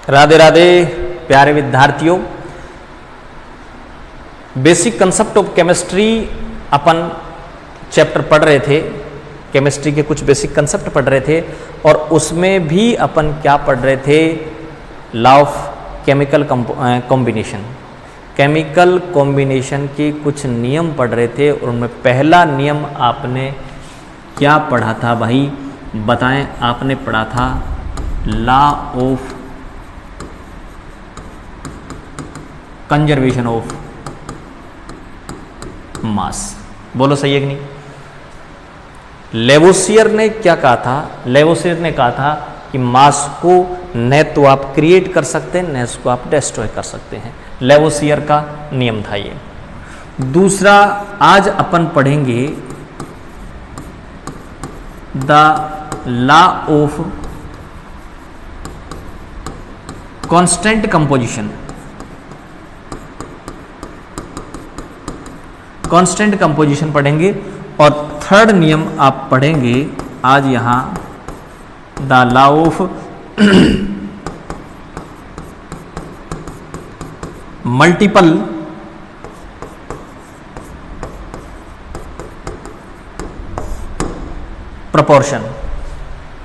राधे राधे प्यारे विद्यार्थियों, basic concept of chemistry upon chapter पढ़ रहे थे। केमिस्ट्री के कुछ बेसिक कंसेप्ट पढ़ रहे थे और उसमें भी अपन क्या पढ़ रहे थे, law of chemical combination, chemical combination के कुछ नियम पढ़ रहे थे। और उनमें पहला नियम आपने क्या पढ़ा था भाई, बताएं। आपने पढ़ा था law of conservation of mass. बोलो सही है कि नहीं? लेवोसियर ने क्या कहा था? लेवोसियर ने कहा था कि मास को न तो आप क्रिएट कर सकते हैं, न इसको आप डिस्ट्रॉय कर सकते हैं। लेवोसियर का नियम था ये। दूसरा आज अपन पढ़ेंगे the law of constant composition. Constant composition पढ़ेंगे। और थर्ड नियम आप पढ़ेंगे आज यहां, the law of multiple proportion.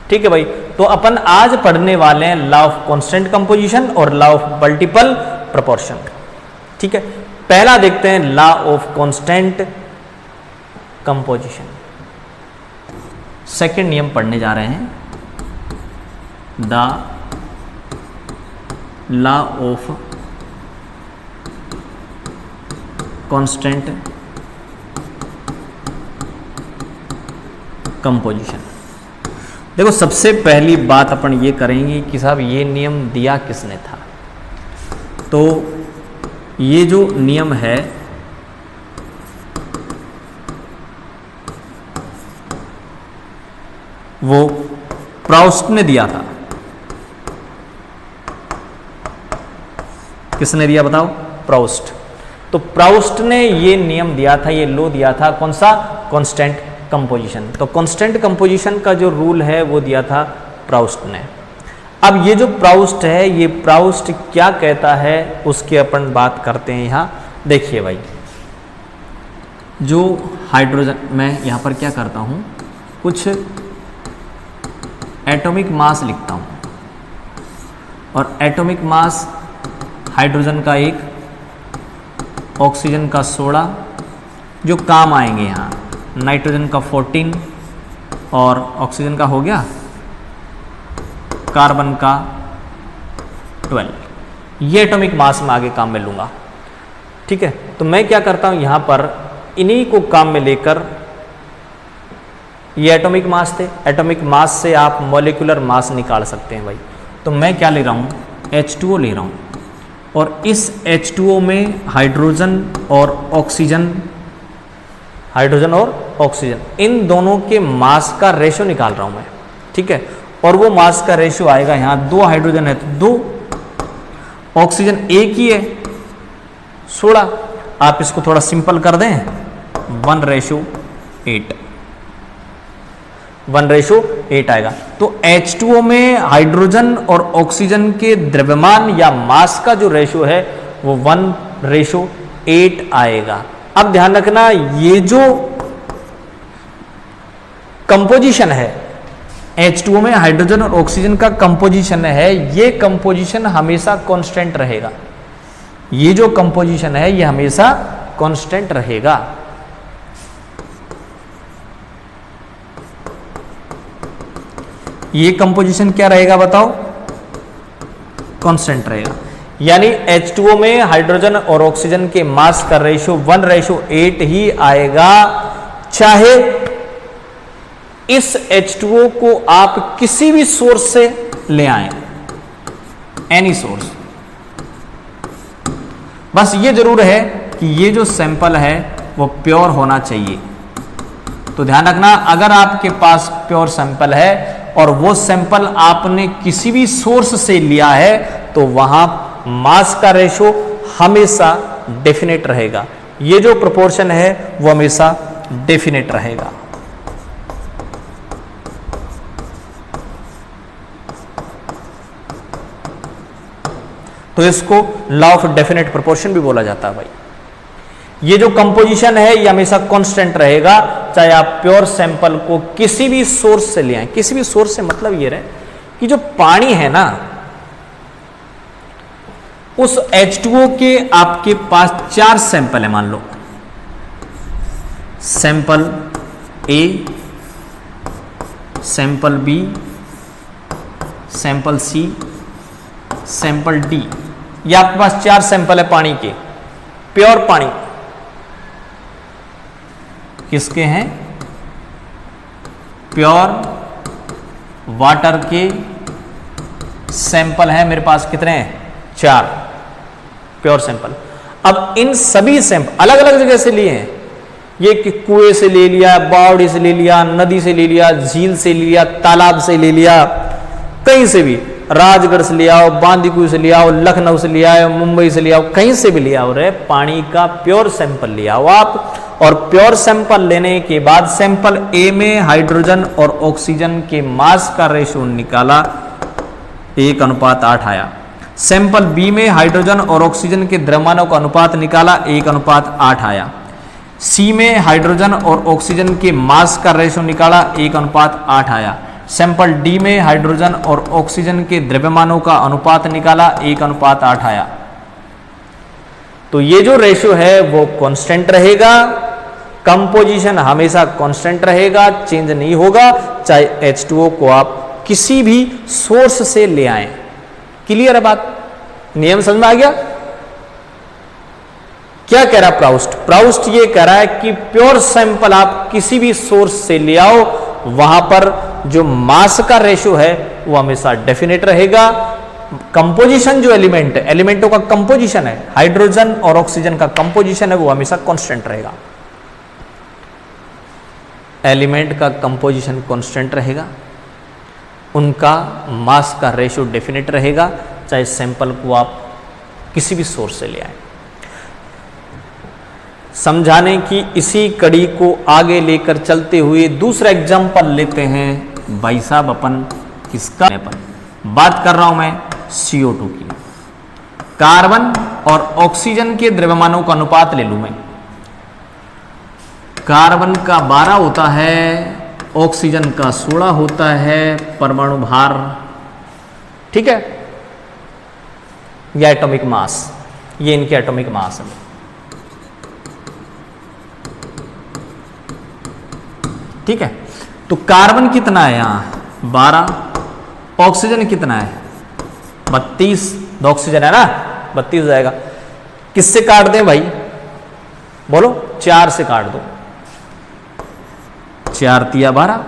ठीक है भाई, तो अपन आज पढ़ने वाले हैं लॉ ऑफ कांस्टेंट कंपोजिशन और लॉ ऑफ मल्टीपल प्रोपोर्शन। ठीक है, पहला देखते हैं law of constant composition. Second नियम पढ़ने जा रहे हैं, the law of constant composition. देखो, सबसे पहली बात अपन ये करेंगे कि साहब ये नियम दिया किसने था। तो ये जो नियम है वो प्राउस्ट ने दिया था। किसने दिया बताओ? प्राउस्ट। तो प्राउस्ट ने ये नियम दिया था, ये लॉ दिया था, कौन सा? Constant composition. तो कांस्टेंट कंपोजिशन का जो रूल है वो दिया था प्राउस्ट ने। अब ये जो प्राउस्ट है, ये प्राउस्ट क्या कहता है उसकी अपन बात करते हैं यहां। देखिए भाई, जो हाइड्रोजन, मैं यहां पर क्या करता हूं, कुछ एटॉमिक मास लिखता हूं। और एटॉमिक मास हाइड्रोजन का 1, ऑक्सीजन का 16, जो काम आएंगे यहां, नाइट्रोजन का 14 और ऑक्सीजन का हो गया, कार्बन का 12। ये एटॉमिक मास में आगे काम में लूंगा। ठीक है, तो मैं क्या करता हूं यहां पर, इन्हीं को काम में लेकर, ये एटॉमिक मास थे, एटॉमिक मास से आप मॉलिक्यूलर मास निकाल सकते हैं भाई। तो मैं क्या ले रहा हूं, H2O ले रहा हूं। और इस H2O में हाइड्रोजन और ऑक्सीजन, हाइड्रोजन और ऑक्सीजन, इन दोनों के मास का रेशो निकाल रहा हूं मैं। ठीक है, और वो मास का रेशियो आएगा, यहां 2 हाइड्रोजन है तो 2, ऑक्सीजन 1 ही है 16। आप इसको थोड़ा सिंपल कर दें, 1:8, 1:8 आएगा। तो H2O में हाइड्रोजन और ऑक्सीजन के द्रव्यमान या मास का जो रेशियो है वो 1:8 आएगा। अब ध्यान रखना, ये जो कंपोजिशन है, H2O में हाइड्रोजन और ऑक्सीजन का कंपोजिशन है, ये कंपोजिशन हमेशा कांस्टेंट रहेगा। ये जो कंपोजिशन है ये हमेशा कांस्टेंट रहेगा। ये कंपोजिशन क्या रहेगा बताओ? कांस्टेंट रहेगा। यानी H2O में हाइड्रोजन और ऑक्सीजन के मास का रेशियो 1:8 ही आएगा, चाहे इस H2O को आप किसी भी सोर्स से ले आए, एनी सोर्स। बस ये जरूर है कि ये जो सैंपल है वो प्योर होना चाहिए। तो ध्यान रखना, अगर आपके पास प्योर सैंपल है और वो सैंपल आपने किसी भी सोर्स से लिया है तो वहां मास का रेशो हमेशा डेफिनेट रहेगा। ये जो प्रोपोर्शन है वो हमेशा डेफिनेट रहेगा। तो इसको लॉ ऑफ डेफिनेट प्रोपोर्शन भी बोला जाता है भाई। ये जो कंपोजिशन है ये हमेशा कांस्टेंट रहेगा, चाहे आप प्योर सैंपल को किसी भी सोर्स से ले आए। किसी भी सोर्स से मतलब ये रहे कि जो पानी है ना, उस H2O के आपके पास 4 सैंपल है मान लो, sample A, sample B, sample C, sample D। ये आपके पास 4 सैंपल है पानी के, प्योर पानी। किसके हैं? प्योर वाटर के सैंपल हैं मेरे पास। कितने हैं? 4 प्योर सैंपल। अब इन सभी सैंपल अलग अलग जगह से लिए हैं। ये कि कुएं से ले लिया, बावड़ी से ले लिया, नदी से ले लिया, झील से ले लिया, तालाब से ले लिया, कहीं से भी, राजगढ़ से लिया हो, बांदीकुई से लिया हो, लखनऊ से लिया हो, मुंबई से लिया हो, कहीं से भी लिया हो रे, पानी का प्योर सैंपल लिया हो आप। और प्योर सैंपल लेने के बाद सैंपल ए में हाइड्रोजन और ऑक्सीजन के मास का रेशियो निकाला, 1:8 आया। सैंपल बी में हाइड्रोजन और ऑक्सीजन के द्रव्यमानों का अनुपात निकाला, 1:8 आया। सी में हाइड्रोजन और ऑक्सीजन के मास का रेशियो निकाला, 1:8 आया। सैंपल डी में हाइड्रोजन और ऑक्सीजन के द्रव्यमानों का अनुपात निकाला, 1:8 आया। तो ये जो रेशियो है वो कांस्टेंट रहेगा, कंपोजिशन हमेशा कांस्टेंट रहेगा, चेंज नहीं होगा, चाहे H2O को आप किसी भी सोर्स से ले आए। क्लियर है बात? नियम समझ में आ गया? क्या कह रहा है प्राउस्ट? प्राउस्ट ये कह रहा है कि प्योर सैंपल आप किसी भी सोर्स से ले आओ, वहां पर जो मास का रेशियो है वो हमेशा डेफिनेट रहेगा। कंपोजिशन जो एलिमेंट है, एलिमेंटों का कंपोजिशन है, हाइड्रोजन और ऑक्सीजन का कंपोजिशन है, वो हमेशा कांस्टेंट रहेगा। एलिमेंट का कंपोजिशन कांस्टेंट रहेगा, उनका मास का रेशियो डेफिनेट रहेगा, चाहे सैंपल को आप किसी भी सोर्स से ले आए। समझाने की इसी कड़ी को आगे लेकर चलते हुए दूसरा एग्जांपल लेते हैं भाई साहब अपन। किसका बात कर रहा हूं मैं? CO2 की। कार्बन और ऑक्सीजन के द्रव्यमानों का अनुपात ले लूं मैं। कार्बन का 12 होता है, ऑक्सीजन का 16 होता है परमाणु भार, ठीक है? यह एटॉमिक मास, ये इनके एटॉमिक मास है। ठीक है, तो कार्बन कितना है यहां? 12। ऑक्सीजन कितना है? 32। दो ऑक्सीजन है ना, 32 हो जाएगा। किससे काट दें भाई? बोलो, 4 से काट दो। 4 तिया 12,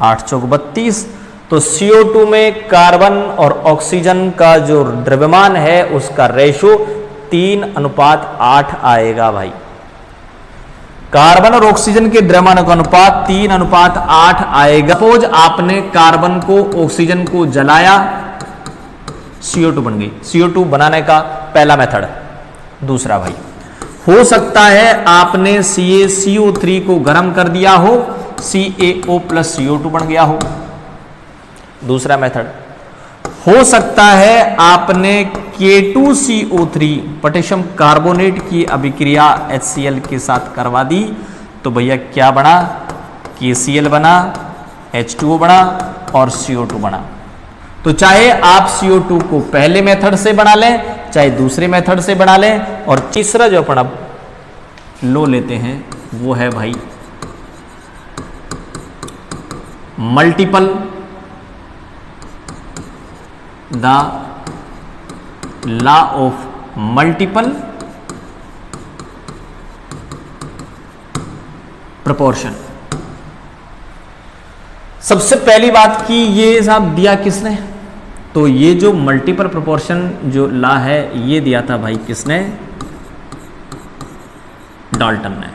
8 चौक 32। तो CO2 में कार्बन और ऑक्सीजन का जो द्रव्यमान है उसका रेशियो 3:8 आएगा भाई। कार्बन और ऑक्सीजन के द्रव्यमान का अनुपात 3:8 आएगा। सपोज आपने कार्बन को, ऑक्सीजन को जलाया, CO2 बन गई। CO2 बनाने का पहला मेथड। दूसरा भाई, हो सकता है आपने CaCO3 को गर्म कर दिया हो, CaO + CO2 बन गया हो। दूसरा मेथड, हो सकता है आपने K2CO3 पोटेशियम कार्बोनेट की अभिक्रिया HCl के साथ करवा दी, तो भैया क्या बना? KCl बना, H2O बना और CO2 बना। तो चाहे आप CO2 को पहले मेथड से बना लें, चाहे दूसरे मेथड से बना लें। और तीसरा जो अपन अब लो लेते हैं वो है भाई multiple the law of multiple proportion. सबसे पहली बात की ये साहब दिया किसने? तो ये जो मल्टीपल प्रोपोर्शन जो लॉ है ये दिया था भाई किसने? डाल्टन ने।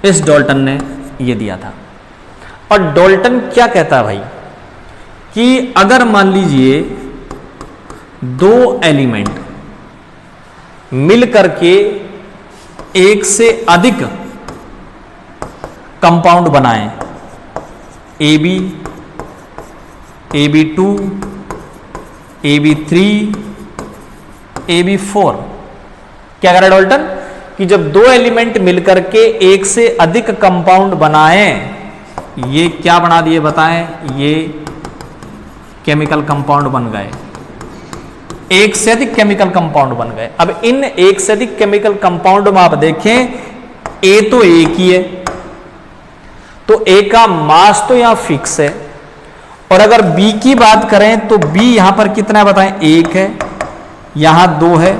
इस डाल्टन ने ये दिया था। और डाल्टन क्या कहता है भाई कि अगर मान लीजिए दो एलिमेंट मिल करके एक से अधिक कंपाउंड बनाएं, AB AB2, AB3, AB4। क्या कह रहा है डाल्टन कि जब दो एलिमेंट मिलकर के एक से अधिक कंपाउंड बनाएं, ये क्या बना दिए बताएं, ये केमिकल कंपाउंड बन गए, एक से अधिक केमिकल कंपाउंड बन गए। अब इन एक से अधिक केमिकल कंपाउंड में आप देखें, ए तो एक ही है, तो ए का मास तो यहां फिक्स है, और अगर बी की बात करें तो बी यहां पर कितना है बताएं, एक है, यहां 2 है,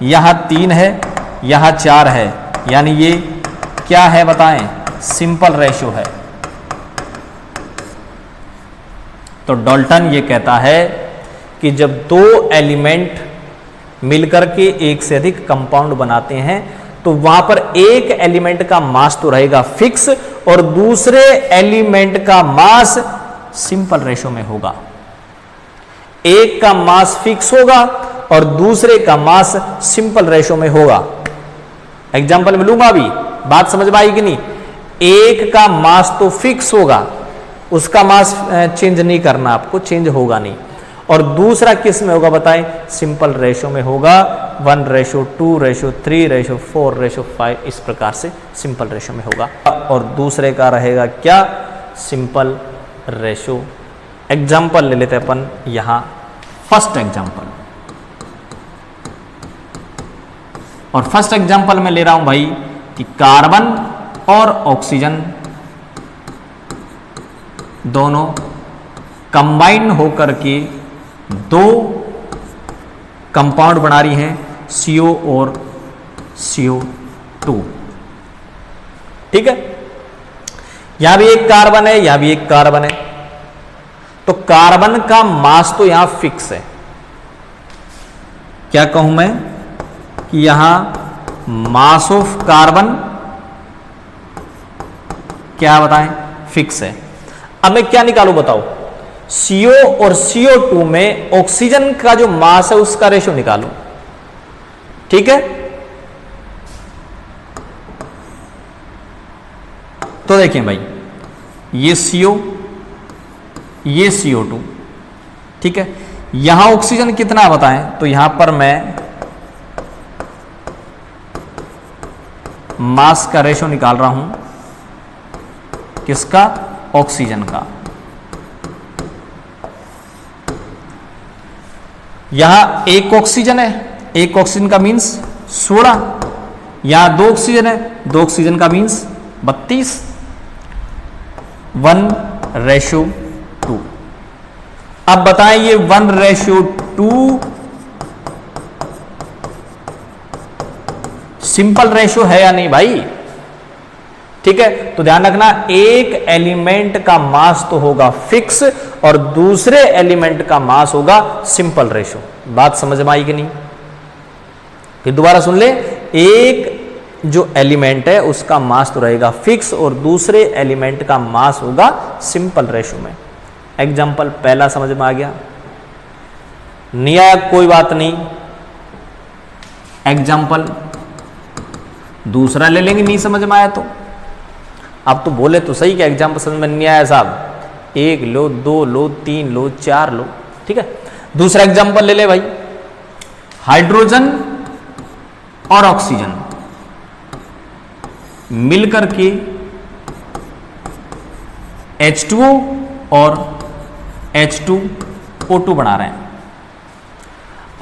यहां 3 है, यहां 4 है, यानी ये क्या है बताएं, सिंपल रेशियो है। तो डाल्टन ये कहता है कि जब दो एलिमेंट मिलकर के एक से अधिक कंपाउंड बनाते हैं तो वहां पर एक एलिमेंट का मास तो रहेगा फिक्स और दूसरे एलिमेंट का मास सिंपल रेशो में होगा। एक का मास फिक्स होगा और दूसरे का मास सिंपल रेशो में होगा। एग्जाम्पल मिलूंगा अभी, बात समझ में आई कि नहीं। एक का मास तो फिक्स होगा, उसका मास चेंज नहीं करना आपको, चेंज होगा नहीं, और दूसरा किस में होगा बताएं, सिंपल रेशो में होगा। 1:2:3:4:5 इस प्रकार से सिंपल रेशो में होगा, और दूसरे का रहेगा क्या, सिंपल रेशो। एग्जाम्पल ले लेते हैं अपन यहां, फर्स्ट एग्जाम्पल, और फर्स्ट एग्जाम्पल में ले रहा हूं भाई कि कार्बन और ऑक्सीजन दोनों कंबाइन होकर के दो कंपाउंड बना रही हैं, CO और CO2। ठीक है, यहां भी एक कार्बन है, यहां भी एक कार्बन है, तो कार्बन का मास तो यहां फिक्स है। क्या कहूं मैं कि यहां मास ऑफ कार्बन क्या बताएं, फिक्स है। अब मैं क्या निकालूं बताओ, CO और CO2 में ऑक्सीजन का जो मास है उसका रेशो निकालूं। ठीक है, तो देखें भाई, ये CO, ये CO2, ठीक है। यहां ऑक्सीजन कितना बताएं, तो यहां पर मैं मास का रेशो निकाल रहा हूं, किसका, ऑक्सीजन का। यहां एक ऑक्सीजन है, एक ऑक्सीजन का मीन्स 16, यहां 2 ऑक्सीजन है, 2 ऑक्सीजन का मीन्स 32, 1:2। अब बताएं ये 1:2 सिंपल रेशो है या नहीं भाई। ठीक है, तो ध्यान रखना, एक एलिमेंट का मास तो होगा फिक्स और दूसरे एलिमेंट का मास होगा सिंपल रेशो। बात समझ में आई कि नहीं, फिर दोबारा सुन ले। एक जो एलिमेंट है उसका मास तो रहेगा फिक्स और दूसरे एलिमेंट का मास होगा सिंपल रेशो में। एग्जाम्पल पहला समझ में आ गया, नहीं आया कोई बात नहीं। एग्जाम्पल दूसरा ले लेंगे, नहीं समझ में आया तो। आप तो बोले तो सही कि एग्जाम्पल समझ में नहीं आया साहब, 1 लो, 2 लो, 3 लो, 4 लो। ठीक है, दूसरा एग्जाम्पल ले ले भाई, हाइड्रोजन और ऑक्सीजन मिलकर के H2O और H2O2 बना रहे हैं।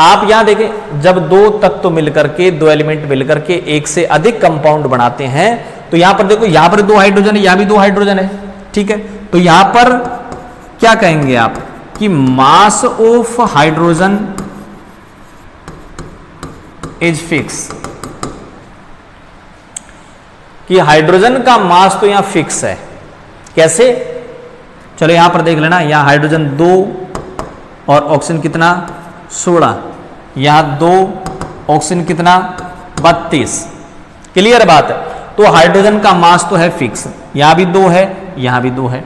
आप यहां देखें, जब दो तत्व मिलकर के, दो एलिमेंट मिलकर के एक से अधिक कंपाउंड बनाते हैं, तो यहां पर देखो, यहां पर 2 हाइड्रोजन है, यहां भी 2 हाइड्रोजन है। ठीक है, तो यहां पर क्या कहेंगे आप कि mass of hydrogen is fix, कि हाइड्रोजन का मास तो यहां फिक्स है। कैसे, चलो यहां पर देख लेना, यहां हाइड्रोजन 2 और ऑक्सीजन कितना, 16, यहां 2 ऑक्सीजन कितना, 32। क्लियर बात है, तो हाइड्रोजन का मास तो है फिक्स, यहां भी 2 है, यहां भी 2 है।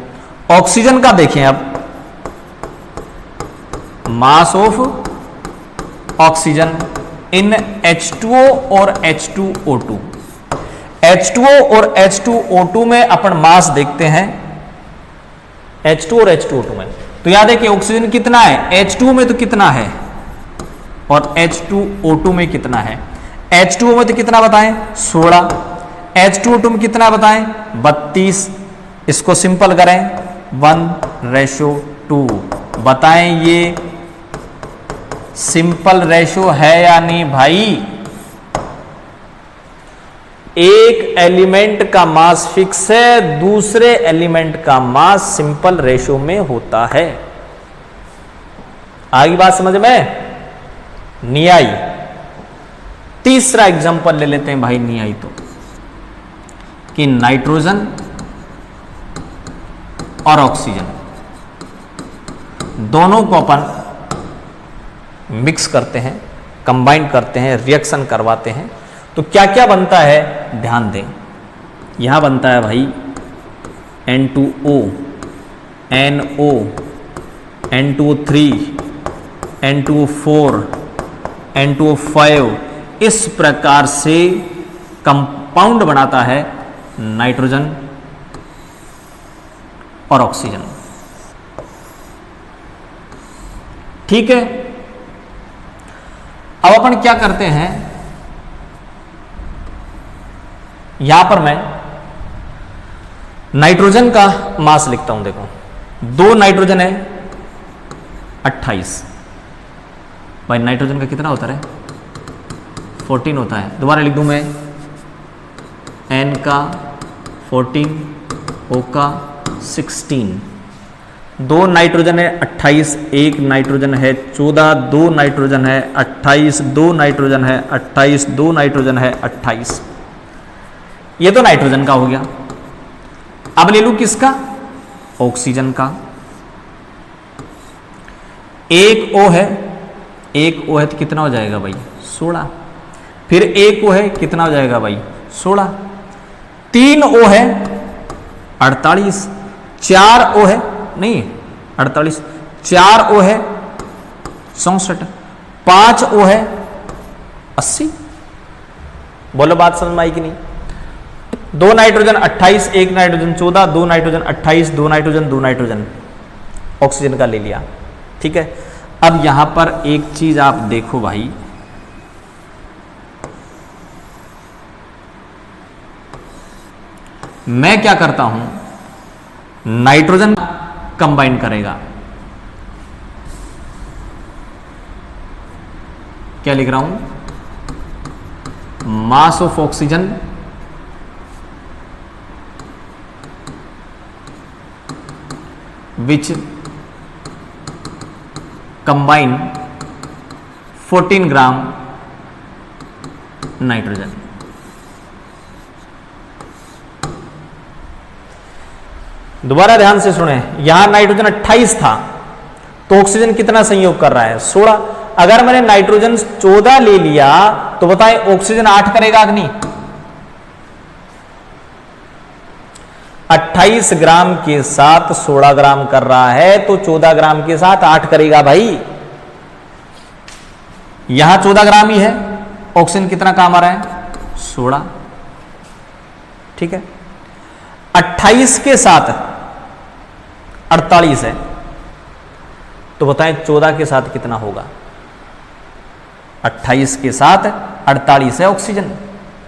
ऑक्सीजन का देखें अब, mass of oxygen in H2O और H2O2, H2O और H2O2 में अपन मास देखते हैं, H2 और H2O2 में तो याद है कि ऑक्सीजन कितना है H2O में, तो कितना है, और H2O2 में कितना है। H2O में तो कितना बताएं 16, H2O2 में कितना बताएं 32। इसको सिंपल करें 1:2। बताएं ये सिंपल रेशो है या नहीं भाई। एक एलिमेंट का मास फिक्स है, दूसरे एलिमेंट का मास सिंपल रेशो में होता है। आगे बात समझ में नहीं आई। तीसरा एग्जांपल ले लेते हैं भाई, नहीं आई तो, कि नाइट्रोजन और ऑक्सीजन दोनों को अपन मिक्स करते हैं, कंबाइन करते हैं, रिएक्शन करवाते हैं, तो क्या क्या बनता है ध्यान दें। यहां बनता है भाई N2O, NO, N2O3, N2O4, N2O5। इस प्रकार से कंपाउंड बनाता है नाइट्रोजन और ऑक्सीजन। ठीक है, अब अपन क्या करते हैं, यहां पर मैं नाइट्रोजन का मास लिखता हूं। देखो 2 नाइट्रोजन है 28। भाई नाइट्रोजन का कितना होता है 14 होता है। दोबारा लिख दूं मैं, N का 14, O का 16। 2 नाइट्रोजन है 28, 1 नाइट्रोजन है 14, 2 नाइट्रोजन है 28, 2 नाइट्रोजन है 28, 2 नाइट्रोजन है 28। ये तो नाइट्रोजन का हो गया। अब ले लूं किसका, ऑक्सीजन का। 1 O है, 1 O है तो कितना हो जाएगा भाई 16। फिर 1 O है कितना हो जाएगा भाई 16। 3 O है 48, 4 O है नहीं 48, 4 O है 64, 5 O है 80। बोलो बात समझ में आई कि नहीं। 2 nitrogen 28, 1 nitrogen 14, 2 nitrogen 28, 2 nitrogen 2 nitrogen oxygen का ले लिया। ठीक है, अब यहां पर एक चीज आप देखो भाई, मैं क्या करता हूं, नाइट्रोजन कंबाइन करेगा, क्या लिख रहा हूं, mass of oxygen which combine 14 gram nitrogen. दोबारा ध्यान से सुने, यहां नाइट्रोजन 28 था तो ऑक्सीजन कितना संयोग कर रहा है 16। अगर मैंने नाइट्रोजन 14 ले लिया तो बताएं ऑक्सीजन 8 करेगा कि नहीं। 28 ग्राम के साथ 16 ग्राम कर रहा है तो 14 ग्राम के साथ 8 करेगा भाई। यहां 14 ग्राम ही है, ऑक्सीजन कितना काम आ रहा है 16। ठीक है, 28 के साथ 48 है तो बताएं 14 के साथ कितना होगा। 28 के साथ 48 है ऑक्सीजन,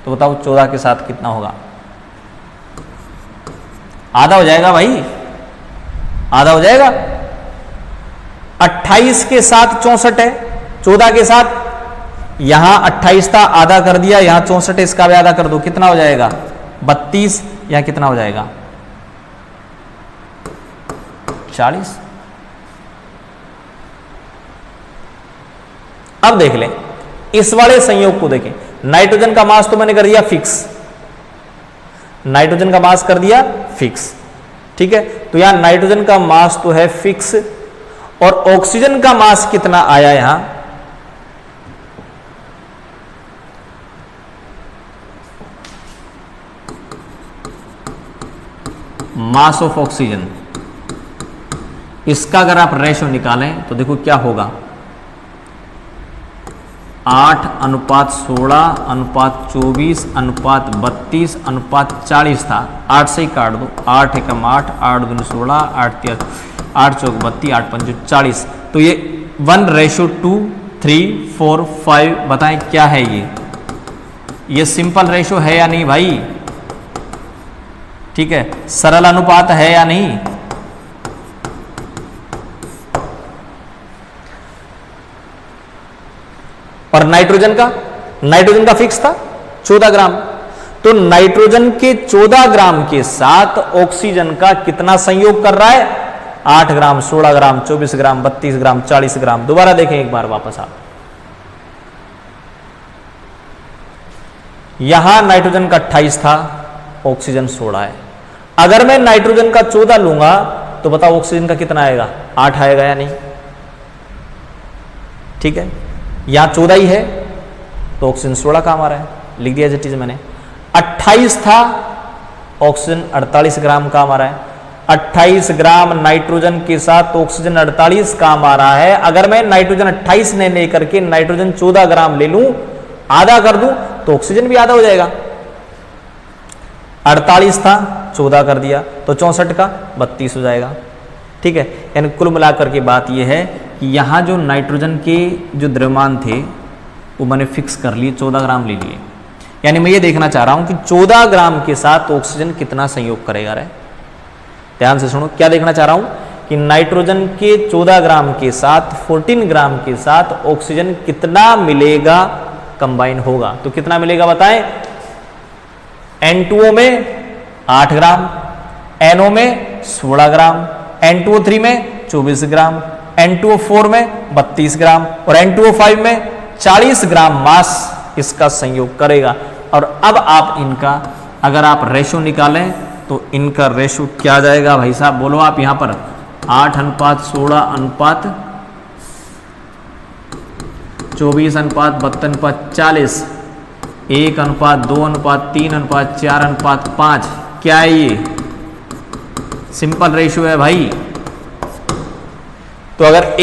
तो बताओ 14 के साथ कितना होगा। आधा हो जाएगा भाई, आधा हो जाएगा। 28 के साथ 64 है, 14 के साथ यहां 28 था आधा कर दिया, यहां 64 है इसका भी आधा कर दो, कितना हो जाएगा 32। यहां कितना हो जाएगा 40। अब देख लें इस वाले संयोग को, देखें नाइट्रोजन का मास तो मैंने कर दिया फिक्स, नाइट्रोजन का मास कर दिया फिक्स। ठीक है, तो यहां नाइट्रोजन का मास तो है फिक्स और ऑक्सीजन का मास कितना आया यहां मास ऑफ ऑक्सीजन। इसका अगर आप रेशो निकालें तो देखो क्या होगा, 8:16:24:32:40 था। 8 से ही काट दो, 8 एकम 8, 8 दूनी 16, 8 चौक 32, 8 पंचो 40। तो ये 1:2, 3, 4, 5 बताएं क्या है ये सिंपल रेशो है या नहीं भाई? ठीक है, सरल अनुपात है या नहीं? और नाइट्रोजन का फिक्स था 14 ग्राम। तो नाइट्रोजन के 14 ग्राम के साथ ऑक्सीजन का कितना संयोग कर रहा है? 8 ग्राम, 16 ग्राम, 24 ग्राम, 32 ग्राम, 40 ग्राम। दोबारा देखें एक बार वापस आप, यहां नाइट्रोजन का 28 था, ऑक्सीजन 16 है। अगर मैं नाइट्रोजन का 14 लूंगा तो बताओ ऑक्सीजन का कितना आएगा? 8 आएगा या नहीं? ठीक है, यहां 14 ही है तो ऑक्सीजन 16 काम आ रहा है, लिख दिया जटिज मैंने। 28 था, ऑक्सीजन 48 ग्राम काम आ रहा है। 28 ग्राम नाइट्रोजन के साथ ऑक्सीजन 48 काम आ रहा है। अगर मैं नाइट्रोजन 28 ने लेकर के नाइट्रोजन 14 ग्राम ले लूं, आधा कर दूं तो ऑक्सीजन भी आधा हो जाएगा। 48 था, 14 कर दिया तो 64 का 32 हो जाएगा। ठीक है, यानी कुल मिलाकर के बात यह है कि यहाँ जो नाइट्रोजन के जो द्रव्यमान थे वो मैंने फिक्स कर लिए, 14 ग्राम ले लिए। यानी मैं ये देखना चाह रहा हूँ कि 14 ग्राम के साथ ऑक्सीजन कितना संयोग करेगा रे। ध्यान से सुनो, क्या देखना चाह रहा हूँ कि नाइट्रोजन के 14 ग्राम के साथ 14 ग्राम के साथ ऑक्सीजन कितना मिलेगा, कंबाइन होगा। तो कितना मिलेगा बताएं? N2O में 8 ग्राम, NO में 16 ग्राम, N2O3 में 24 ग्राम, N2O4 में 32 ग्राम और N2O5 में 40 ग्राम मास इसका संयोग करेगा। और अब आप इनका अगर आप रेशो निकालें तो इनका रेशो क्या आ जाएगा भाई साहब? बोलो आप यहां पर 8:16:24:32:40, 1:2:3:4:5। क्या है ये? सिंपल रेशियो है भाई। तो अगर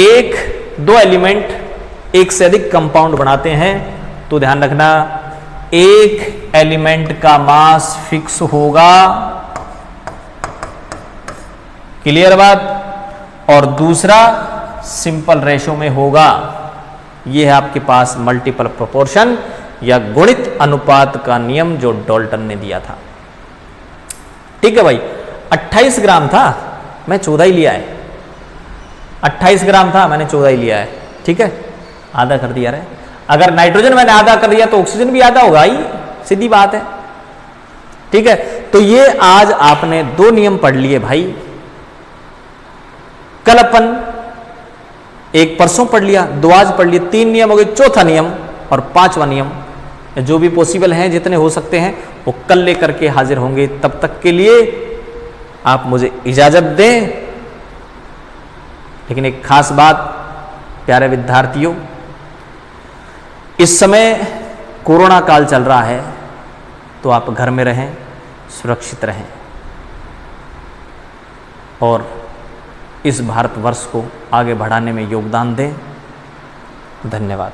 दो एलिमेंट एक से अधिक कंपाउंड बनाते हैं तो ध्यान रखना, एक एलिमेंट का मास फिक्स होगा, क्लियर बात, और दूसरा सिंपल रेशो में होगा। यह है आपके पास मल्टीपल प्रोपोर्शन या गुणित अनुपात का नियम जो डाल्टन ने दिया था। ठीक है भाई, 28 ग्राम था, मैं 14 ही लिया है। 28 ग्राम था, मैंने 14 ही लिया है। ठीक है, आधा कर दिया रहे। अगर नाइट्रोजन मैंने आधा कर दिया तो ऑक्सीजन भी आधा होगा ही, सीधी बात है। ठीक है, तो ये आज आपने 2 नियम पढ़ लिए भाई। कल अपन एक परसों पढ़ लिया, 2 आज पढ़ लिए, 3 नियम हो गए। चौथा नियम और 5वां नियम जो भी पॉसिबल हैं, जितने हो सकते हैं वो कल लेकर के हाजिर होंगे। तब तक के लिए आप मुझे इजाजत दें। लेकिन एक खास बात प्यारे विद्यार्थियों, इस समय कोरोना काल चल रहा है तो आप घर में रहें, सुरक्षित रहें और इस भारतवर्ष को आगे बढ़ाने में योगदान दें। धन्यवाद।